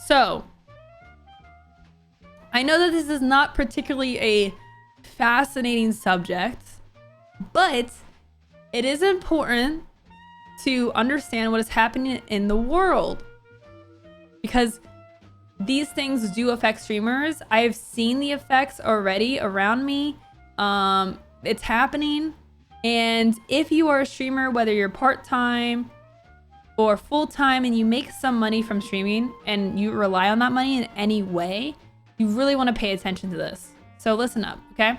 So I know that this is not particularly a fascinating subject, but it is important to understand what is happening in the world, because these things do affect streamers. I've seen the effects already around me. It's happening. And if you are a streamer, whether you're part-time or full-time, and you make some money from streaming and you rely on that money in any way, you really want to pay attention to this. So listen up, okay?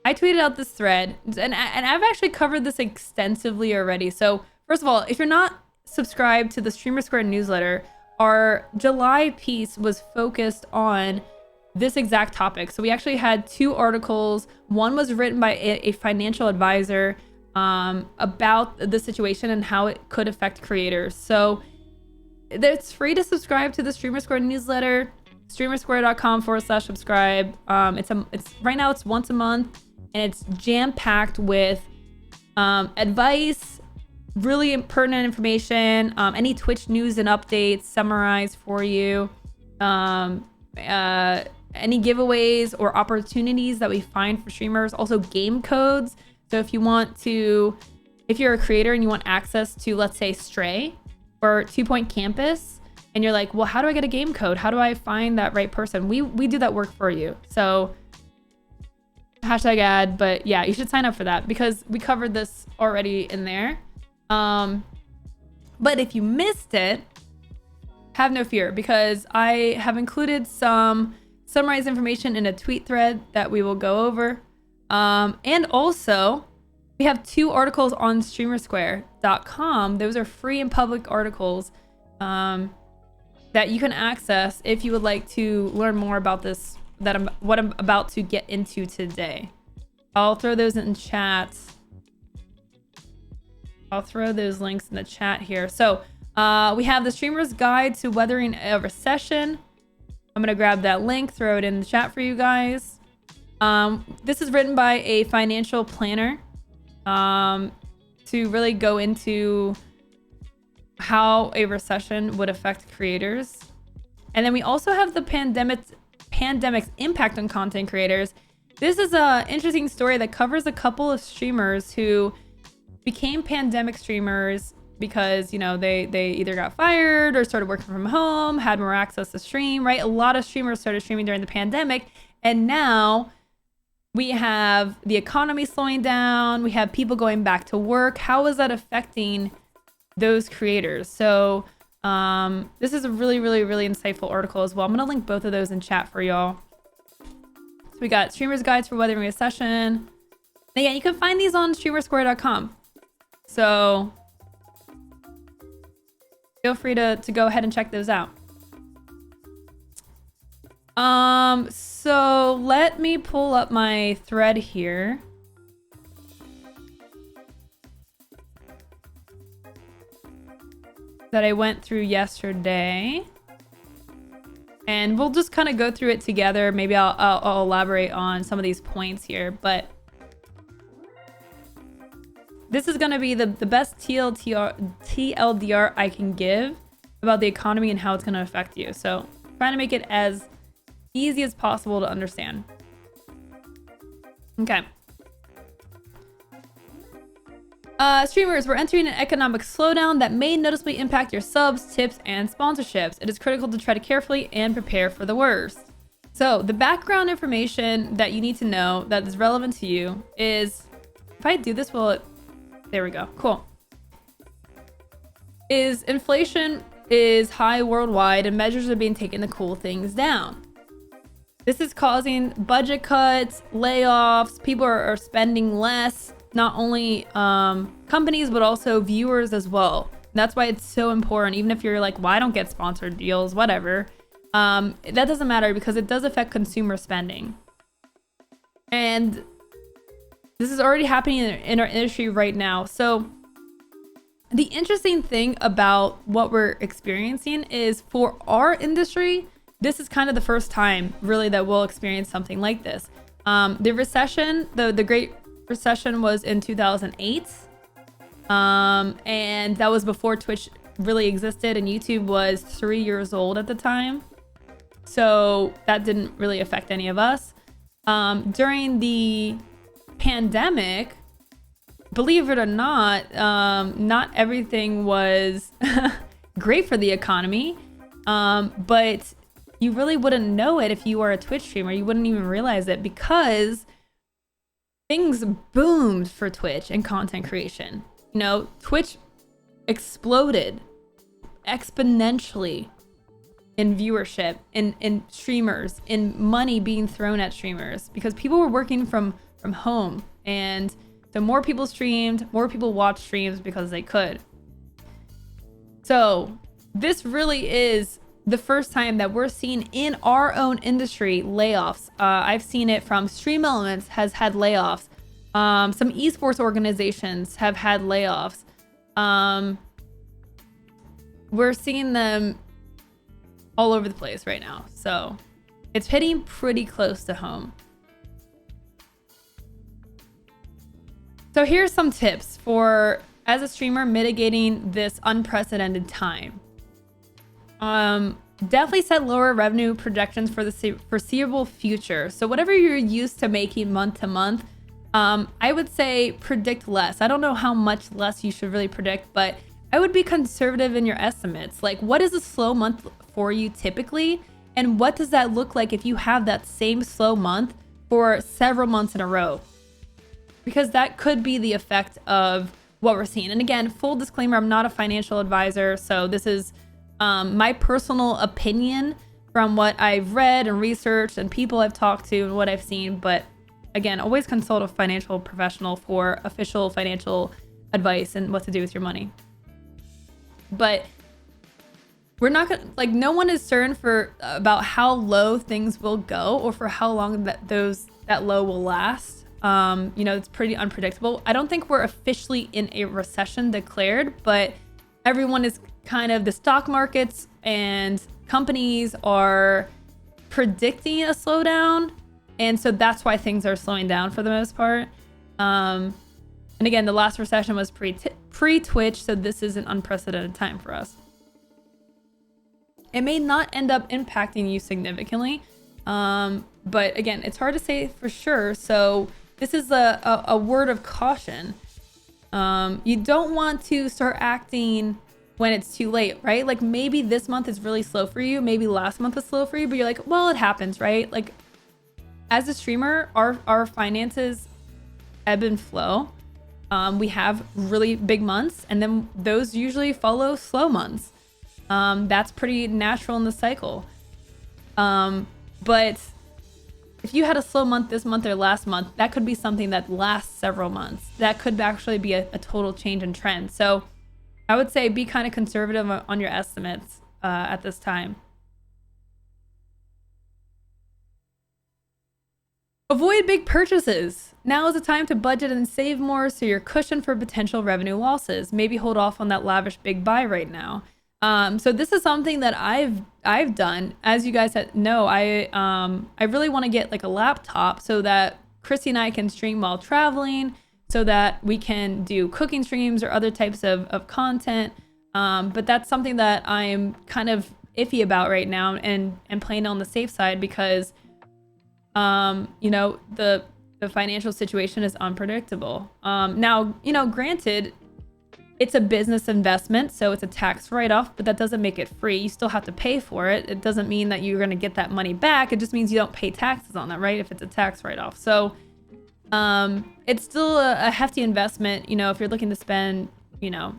I tweeted out this thread, and I've actually covered this extensively already. So first of all, if you're not subscribed to the Streamer Square newsletter, our July piece was focused on this exact topic. So we actually had 2 articles. One was written by a financial advisor about the situation and how it could affect creators. So it's free to subscribe to the Streamer Square newsletter, streamersquare.com/subscribe. It's right now it's once a month, and it's jam-packed with advice, really pertinent information, any Twitch news and updates summarized for you, any giveaways or opportunities that we find for streamers, also game codes. So if you're a creator and you want access to, let's say, Stray or 2 Point Campus, and you're like, well, how do I get a game code? How do I find that right person? We do that work for you. So hashtag ad, but yeah, you should sign up for that because we covered this already in there. But if you missed it, have no fear, because I have included some summarized information in a tweet thread that we will go over. And also we have 2 articles on streamersquare.com. Those are free and public articles that you can access if you would like to learn more about this, what I'm about to get into today. I'll throw those in chat. I'll throw those links in the chat here. So we have the Streamer's Guide to Weathering a Recession. I'm gonna grab that link, throw it in the chat for you guys. This is written by a financial planner to really go into how a recession would affect creators. And then we also have the pandemic's impact on content creators. This is an interesting story that covers a couple of streamers who became pandemic streamers because, you know, they either got fired or started working from home, had more access to stream, right? A lot of streamers started streaming during the pandemic, and now we have the economy slowing down. We have people going back to work. How is that affecting those creators? So this is a really, really, really insightful article as well. I'm gonna link both of those in chat for y'all. So we got Streamer's Guides for Weathering a Recession. And again, you can find these on streamersquare.com. So feel free to go ahead and check those out. So let me pull up my thread here. That I went through yesterday. And we'll just kind of go through it together. Maybe I'll elaborate on some of these points here, but this is going to be the best TLDR I can give about the economy and how it's going to affect you. So trying to make it as easy as possible to understand. Okay. Streamers, we're entering an economic slowdown that may noticeably impact your subs, tips, and sponsorships. It is critical to tread carefully and prepare for the worst. So the background information that you need to know that is relevant to you is, if I do this, will it? There we go. Cool. Inflation is high worldwide, and measures are being taken to cool things down. This is causing budget cuts, layoffs. People are spending less. Not only companies, but also viewers as well. That's why it's so important. Even if you're like, well, I don't get sponsored deals, whatever. That doesn't matter because it does affect consumer spending. And this is already happening in our industry right now. So the interesting thing about what we're experiencing is, for our industry, this is kind of the first time really that we'll experience something like this. The recession, the Great Recession was in 2008. And that was before Twitch really existed, and YouTube was 3 years old at the time. So that didn't really affect any of us. During the pandemic, believe it or not, not everything was great for the economy. But you really wouldn't know it if you were a Twitch streamer. You wouldn't even realize it because things boomed for Twitch and content creation. You know, Twitch exploded exponentially in viewership, in streamers, in money being thrown at streamers because people were working from home. And so more people streamed, more people watched streams because they could. So this really is the first time that we're seeing in our own industry layoffs. I've seen it from Stream Elements has had layoffs. Some esports organizations have had layoffs. We're seeing them all over the place right now. So it's hitting pretty close to home. So here's some tips for, as a streamer, mitigating this unprecedented time. Definitely set lower revenue projections for the foreseeable future. So whatever you're used to making month to month, I would say predict less. I don't know how much less you should really predict, but I would be conservative in your estimates. Like, what is a slow month for you typically? And what does that look like if you have that same slow month for several months in a row? Because that could be the effect of what we're seeing. And again, full disclaimer, I'm not a financial advisor. So this is my personal opinion from what I've read and researched and people I've talked to and what I've seen. But again, always consult a financial professional for official financial advice and what to do with your money. But we're not gonna, like, no one is certain about how low things will go or for how long that low will last. You know, it's pretty unpredictable. I don't think we're officially in a recession declared, but everyone is kind of, the stock markets and companies are predicting a slowdown. And so that's why things are slowing down for the most part. And again, the last recession was pre-Twitch, so this is an unprecedented time for us. It may not end up impacting you significantly, but again, it's hard to say for sure. So this is a word of caution. You don't want to start acting when it's too late, right? Like maybe this month is really slow for you. Maybe last month was slow for you, but you're like, well, it happens, right? Like as a streamer, our finances ebb and flow. We have really big months and then those usually follow slow months. That's pretty natural in the cycle. But if you had a slow month this month or last month, that could be something that lasts several months. That could actually be a total change in trend. So I would say be kind of conservative on your estimates at this time. Avoid big purchases. Now is the time to budget and save more so you're cushioned for potential revenue losses. Maybe hold off on that lavish big buy right now. So this is something that I've done. As you guys know, I really want to get like a laptop so that Christy and I can stream while traveling, so that we can do cooking streams or other types of content. But that's something that I'm kind of iffy about right now and playing on the safe side because you know, the financial situation is unpredictable. Now, you know, granted, it's a business investment, so it's a tax write-off, but that doesn't make it free. You still have to pay for it. It doesn't mean that you're going to get that money back. It just means you don't pay taxes on that, right? If it's a tax write-off. So it's still a hefty investment. You know, if you're looking to spend, you know,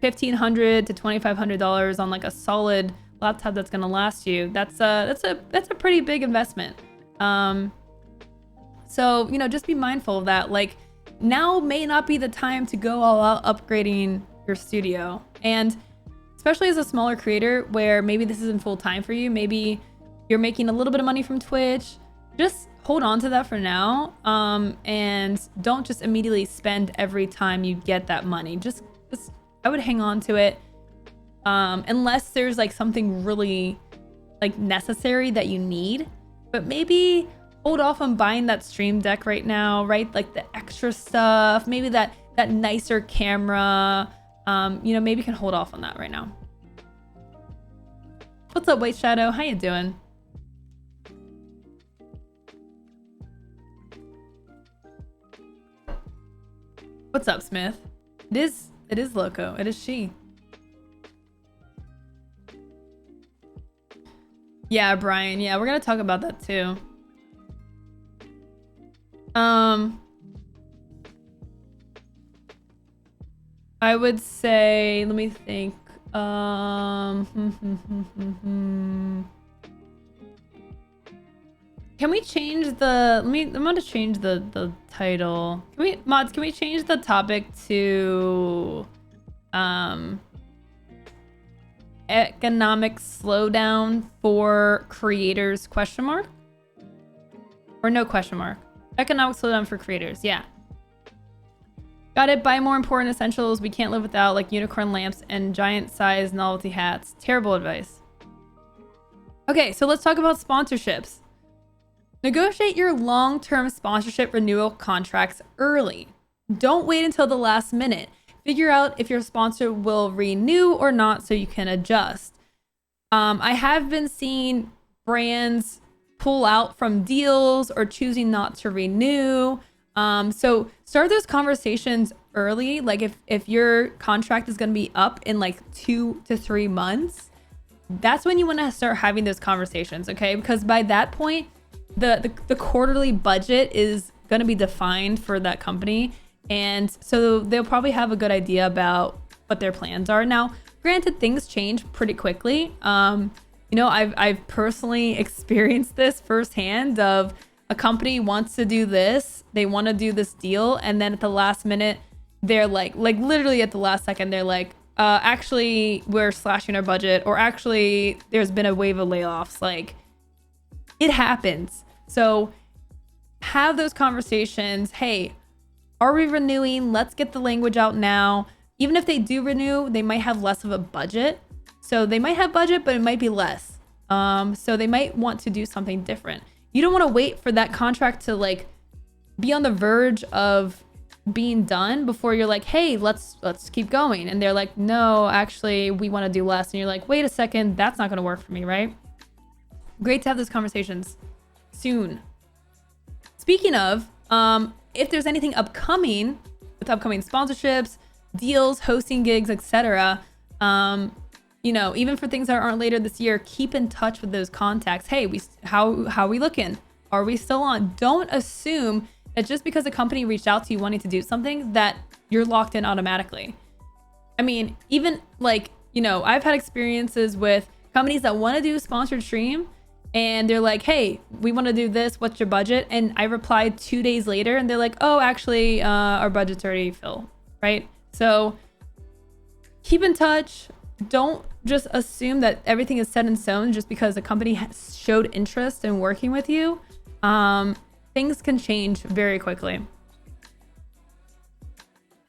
$1,500 to $2,500 on like a solid laptop that's going to last you, that's a pretty big investment. So, you know, just be mindful of that. Like, now may not be the time to go all out upgrading your studio. And especially as a smaller creator where maybe this isn't full time for you, maybe you're making a little bit of money from Twitch, just hold on to that for now. And don't just immediately spend every time you get that money. Just I would hang on to it. Unless there's like something really like necessary that you need, but maybe hold off on buying that stream deck right now, right? Like the extra stuff, maybe that nicer camera, you know, maybe can hold off on that right now. What's up, White Shadow? How you doing? What's up, Smith? It is Loco. It is she. Yeah, Brian. Yeah, we're gonna talk about that too. I would say, let me think. Can we change the, I'm gonna change the title. Can we, mods, can we change the topic to, economic slowdown for creators, question mark? Or no question mark? Economic slowdown for creators, yeah. Got it, buy more important essentials we can't live without, like unicorn lamps and giant size novelty hats. Terrible advice. Okay, so let's talk about sponsorships. Negotiate your long-term sponsorship renewal contracts early. Don't wait until the last minute. Figure out if your sponsor will renew or not so you can adjust. I have been seeing brands pull out from deals or choosing not to renew. So start those conversations early. Like if your contract is going to be up in like 2 to 3 months, that's when you want to start having those conversations, okay? Because by that point, the quarterly budget is going to be defined for that company. And so they'll probably have a good idea about what their plans are. Now, granted, things change pretty quickly. You know, I've personally experienced this firsthand of a company wants to do this, they want to do this deal, and then at the last minute, they're like literally at the last second, they're like, actually, we're slashing our budget, or actually, there's been a wave of layoffs. Like, it happens. So have those conversations. Hey, are we renewing? Let's get the language out now. Even if they do renew, they might have less of a budget. So they might have budget, but it might be less. So they might want to do something different. You don't want to wait for that contract to like be on the verge of being done before you're like, hey, let's keep going. And they're like, no, actually, we want to do less. And you're like, wait a second, that's not going to work for me, right? Great to have those conversations soon. Speaking of, if there's anything upcoming with upcoming sponsorships, deals, hosting gigs, etc., you know, even for things that aren't later this year, keep in touch with those contacts. Hey, how are we looking? Are we still on? Don't assume that just because a company reached out to you wanting to do something that you're locked in automatically. I mean, even like, you know, I've had experiences with companies that want to do a sponsored stream and they're like, hey, we want to do this. What's your budget? And I replied 2 days later and they're like, oh, actually, our budget's already full, right? So keep in touch. Don't just assume that everything is set in stone just because a company has showed interest in working with you. Things can change very quickly.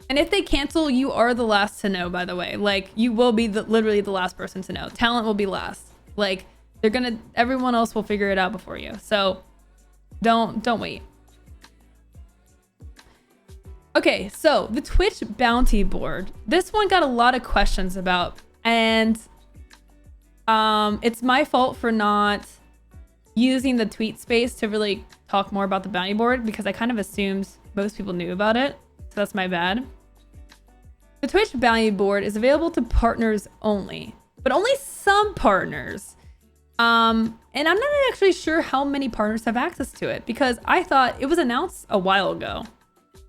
And if they cancel, you are the last to know, by the way. Like, you will be literally the last person to know. Talent will be last. Like, everyone else will figure it out before you. So don't wait. Okay, so the Twitch bounty board. This one got a lot of questions about, and it's my fault for not using the tweet space to really talk more about the bounty board because I kind of assumed most people knew about it. So that's my bad. The Twitch bounty board is available to partners only, but only some partners. And I'm not actually sure how many partners have access to it because I thought it was announced a while ago.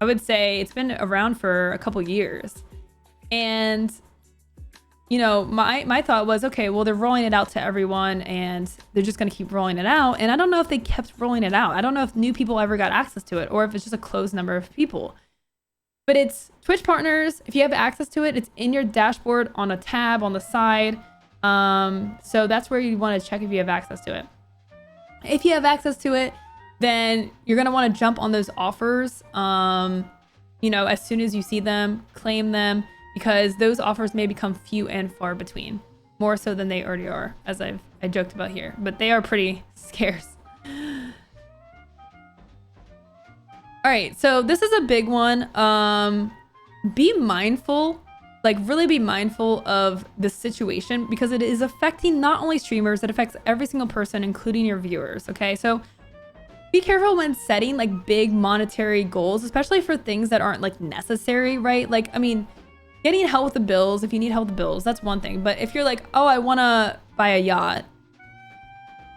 I would say it's been around for a couple years. And, you know, my thought was, okay, well, they're rolling it out to everyone and they're just going to keep rolling it out. And I don't know if they kept rolling it out. I don't know if new people ever got access to it or if it's just a closed number of people. But it's Twitch partners. If you have access to it, it's in your dashboard on a tab on the side. So that's where you want to check if you have access to it. If you have access to it, then you're going to want to jump on those offers, you know, as soon as you see them, claim them, because those offers may become few and far between, more so than they already are, as I joked about here, but they are pretty scarce. All right, so this is a big one. Be mindful like really be mindful of the situation because it is affecting not only streamers, it affects every single person, including your viewers. Okay, so be careful when setting like big monetary goals, especially for things that aren't like necessary, right? Like, I mean, getting help with the bills, if you need help with the bills, that's one thing. But if you're like, oh, I want to buy a yacht,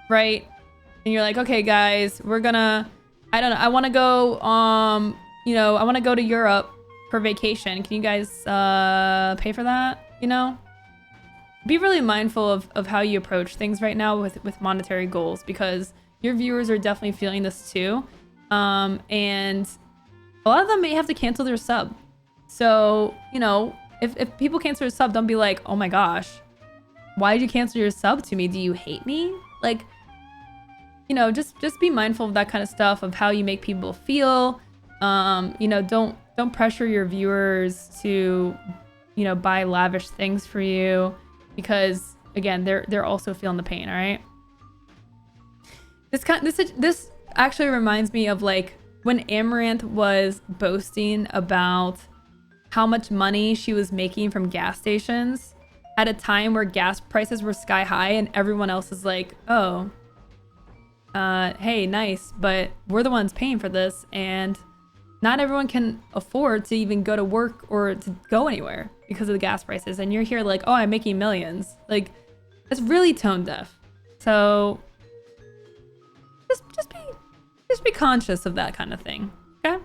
right? And you're like, okay, guys, we're gonna, I don't know, I want to go, you know, I want to go to Europe for vacation. Can you guys pay for that? You know, be really mindful of how you approach things right now with monetary goals, because your viewers are definitely feeling this too. And a lot of them may have to cancel their sub. So, you know, if people cancel their sub, don't be like, oh my gosh, why did you cancel your sub to me? Do you hate me? Like, you know, just be mindful of that kind of stuff, of how you make people feel. You know, don't pressure your viewers to, you know, buy lavish things for you, because again, they're also feeling the pain. All right. This actually reminds me of like when Amaranth was boasting about how much money she was making from gas stations at a time where gas prices were sky high, and everyone else is like, oh, hey, nice, but we're the ones paying for this, and not everyone can afford to even go to work or to go anywhere because of the gas prices. And you're here like, oh, I'm making millions. Like, it's really tone deaf. So just be conscious of that kind of thing. Okay.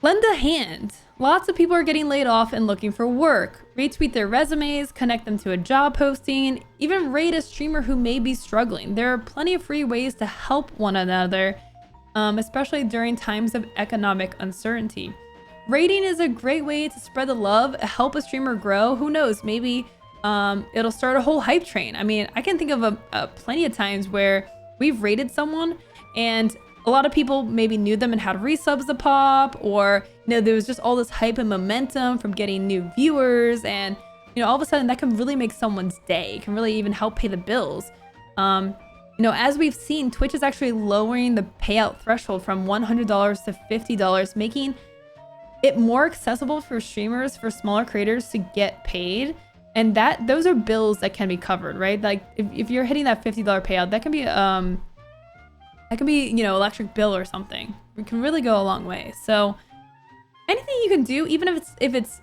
Lend a hand. Lots of people are getting laid off and looking for work. Retweet their resumes, connect them to a job posting, even rate a streamer who may be struggling. There are plenty of free ways to help one another, especially during times of economic uncertainty. Rating is a great way to spread the love, help a streamer grow. Who knows, maybe it'll start a whole hype train. I mean, I can think of plenty of times where we've rated someone and a lot of people maybe knew them and had resubs to pop, or, you know, there was just all this hype and momentum from getting new viewers, and, you know, all of a sudden that can really make someone's day. It can really even help pay the bills. You know, as we've seen, Twitch is actually lowering the payout threshold from $100 to $50, making it more accessible for streamers, for smaller creators to get paid. And those are bills that can be covered, right? Like if you're hitting that $50 payout, that can be, you know, electric bill or something. It can really go a long way. So anything you can do, even if it's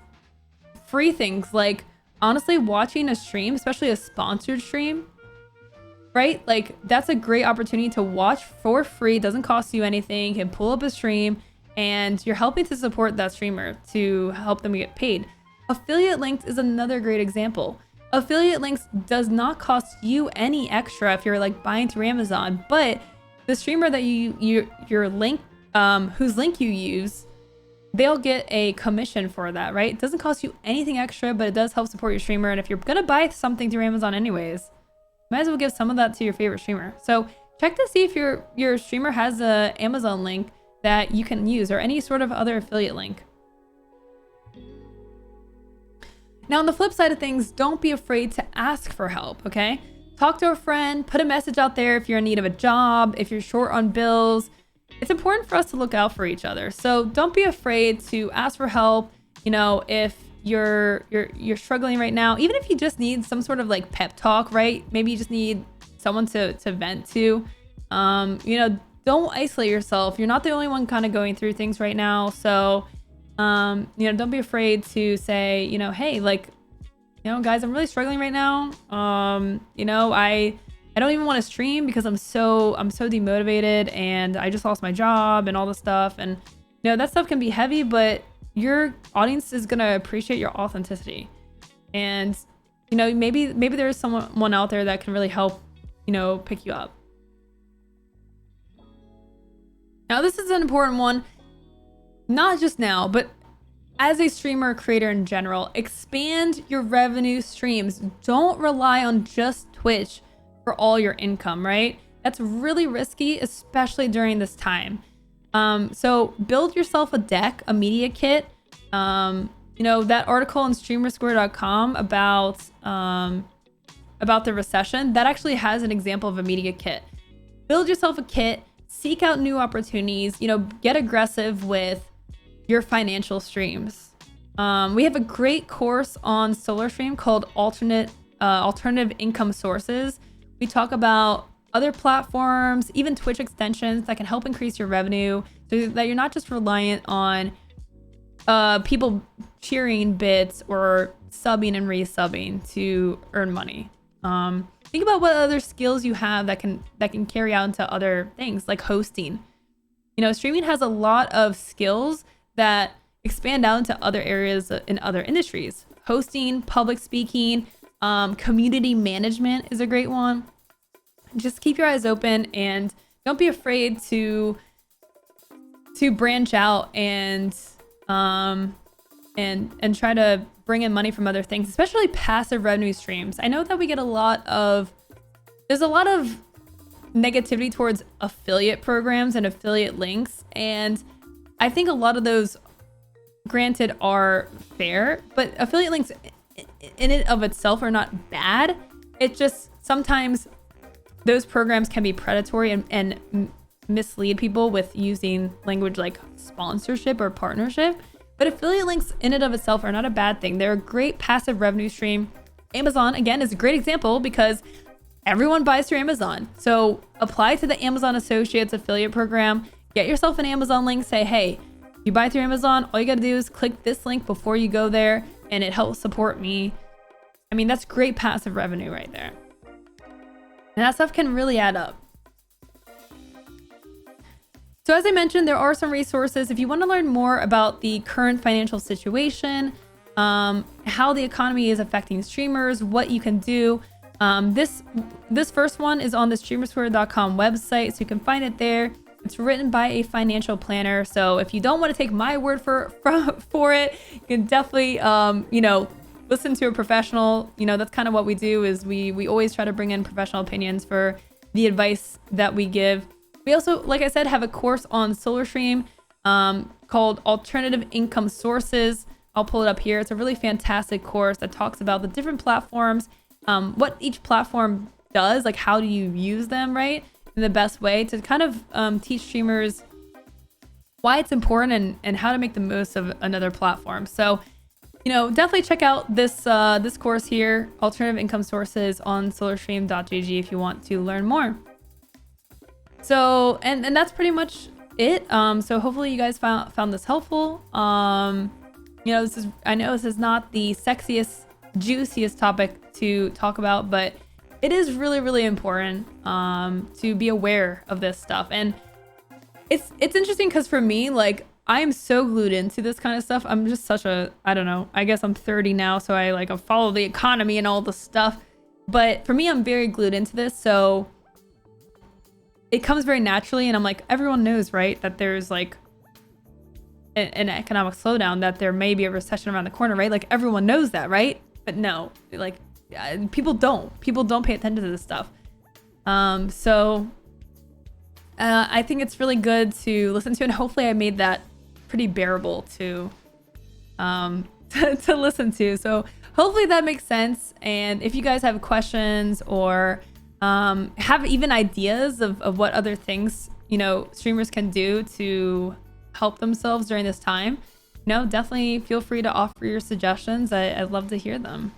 free things, like honestly watching a stream, especially a sponsored stream, right? Like that's a great opportunity to watch for free. It doesn't cost you anything. You can pull up a stream and you're helping to support that streamer to help them get paid. Affiliate links is another great example. Affiliate links does not cost you any extra if you're like buying through Amazon, but the streamer that your link, whose link you use, they'll get a commission for that, right? It doesn't cost you anything extra, but it does help support your streamer. And if you're gonna buy something through Amazon anyways, might as well give some of that to your favorite streamer. So check to see if your streamer has a Amazon link that you can use, or any sort of other affiliate link. Now, on the flip side of things, don't be afraid to ask for help, okay? Talk to a friend, put a message out there if you're in need of a job, if you're short on bills. It's important for us to look out for each other. So don't be afraid to ask for help. You know, if you're struggling right now, even if you just need some sort of like pep talk, right? Maybe you just need someone to vent to. You know, don't isolate yourself. You're not the only one kind of going through things right now. So, you know, don't be afraid to say, you know, hey, like, you know, guys, I'm really struggling right now. You know, I don't even want to stream because I'm so demotivated, and I just lost my job and all this stuff. And, you know, that stuff can be heavy, but your audience is going to appreciate your authenticity. And, you know, maybe there's someone out there that can really help, you know, pick you up. Now, this is an important one, not just now, but as a streamer creator in general. Expand your revenue streams. Don't rely on just Twitch for all your income, right? That's really risky, especially during this time. So build yourself a deck, a media kit. You know, that article on streamersquare.com about the recession, that actually has an example of a media kit. Build yourself a kit, seek out new opportunities, you know, get aggressive with your financial streams. We have a great course on SolarStream called Alternative Income Sources. We talk about other platforms, even Twitch extensions that can help increase your revenue so that you're not just reliant on people cheering bits or subbing and resubbing to earn money. Think about what other skills you have that can carry out into other things like hosting. You know, streaming has a lot of skills that expand out into other areas in other industries. Hosting, public speaking, community management is a great one. Just keep your eyes open and don't be afraid to branch out and try to bring in money from other things, especially passive revenue streams. I know that we get there's a lot of negativity towards affiliate programs and affiliate links, and I think a lot of those, granted, are fair, but affiliate links in and of itself are not bad. It just sometimes those programs can be predatory and mislead people with using language like sponsorship or partnership. But affiliate links in and of itself are not a bad thing. They're a great passive revenue stream. Amazon, again, is a great example because everyone buys through Amazon. So apply to the Amazon Associates affiliate program, get yourself an Amazon link, say, hey, you buy through Amazon, all you gotta do is click this link before you go there, and it helps support me. I mean, that's great passive revenue right there. And that stuff can really add up. So as I mentioned, there are some resources. If you want to learn more about the current financial situation, how the economy is affecting streamers, what you can do, this first one is on the streamersquare.com website, so you can find it there. It's written by a financial planner. So if you don't want to take my word for it, you can definitely, listen to a professional. You know, that's kind of what we do, is we always try to bring in professional opinions for the advice that we give. We also, like I said, have a course on SolarStream called Alternative Income Sources. I'll pull it up here. It's a really fantastic course that talks about the different platforms, what each platform does, like how do you use them, right? In the best way to kind of teach streamers why it's important and how to make the most of another platform. So, you know, definitely check out this course here, Alternative Income Sources, on solarstream.gg if you want to learn more. So, and that's pretty much it. So hopefully you guys found this helpful. You know, I know this is not the sexiest, juiciest topic to talk about, but it is really, really important to be aware of this stuff. And it's interesting because for me, like, I'm so glued into this kind of stuff. I'm just such a, I don't know, I guess I'm 30 now, so I follow the economy and all the stuff. But for me, I'm very glued into this, so it comes very naturally. And I'm like, everyone knows, right, that there's like an economic slowdown, that there may be a recession around the corner, right? Like, everyone knows that, right? But no, like, people don't pay attention to this stuff. So I think it's really good to listen to, and hopefully I made that pretty bearable to listen to. So hopefully that makes sense. And if you guys have questions or have even ideas of what other things, you know, streamers can do to help themselves during this time, you know, definitely feel free to offer your suggestions. I'd love to hear them.